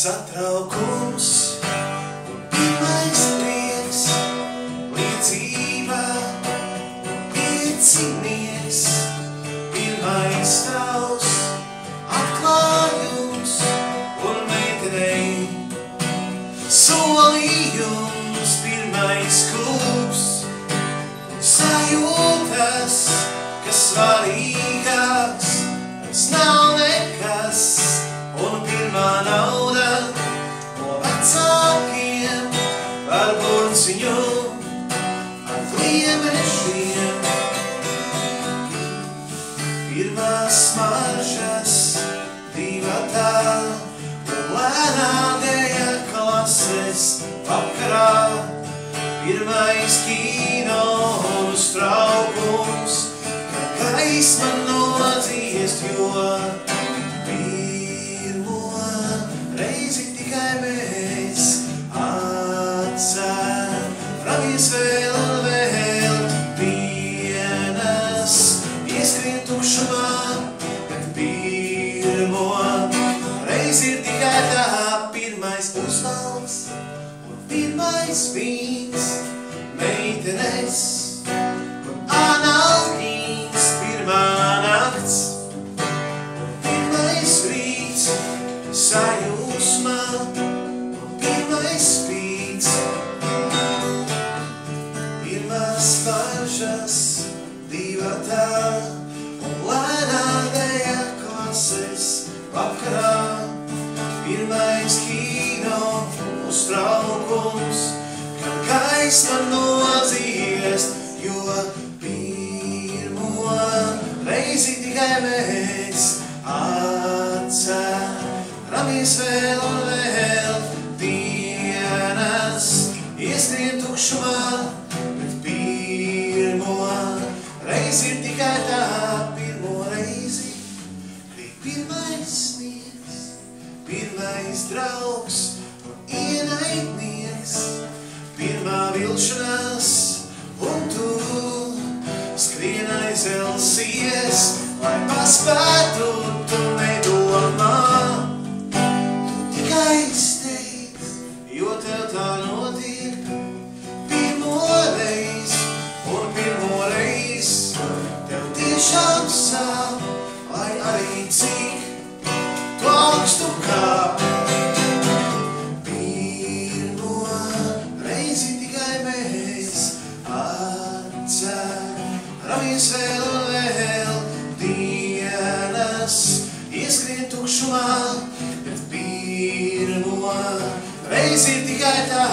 satraukums un pirmais prieks, liecība un piecinieks, pirmais tavs atklājums un meitenei, solījums, pirmais klubs un sajūtas, kas svarīgāks, tas nav nekas. Un pirmā nauda no vecākiem par burciņu ar gliemešiem. Pirmās smaržas divatā un lēnā dēja klases vakarā. Pirmais kino uztraukums, kad gaisma nodziest, jo reizi tikai mēs atceramies vēl un vēl vienas ieskrien tukšumā, bet pirmo reizi ir tikai tā pirmais uzvalks un pirmais vīns, meitenes un analgīns, pirmā nakts un pirmais rīts, sajūsmā un pirmais spīts. Pirmās smaržas divatā un lēnā dēja klases vakarā. Pirmais kino uztraukums, kad gaisma nodziest, jo pirmo reizi tikai mēs atceramies vēl un vēl dienas ieskrien tukšumā, bet pirmo reizi ir tikai tā, pirmo reizi bija pirmais sniegs, pirmais draugs un ienaidnieks, pirmā vilšanās un tu skrien aizelsies, lai paspētu tu nedomā. Tu tikai steidz, jo tev tā notiek pirmo reiz, un pirmo reiz tev tiešām sāp, lai arī cik tu augstu kāp. Pirmo reizi tikai mēs atceramies vēl un vēl dienas ieskrien tukšumā, bet pirmo reizi ir tikai tā,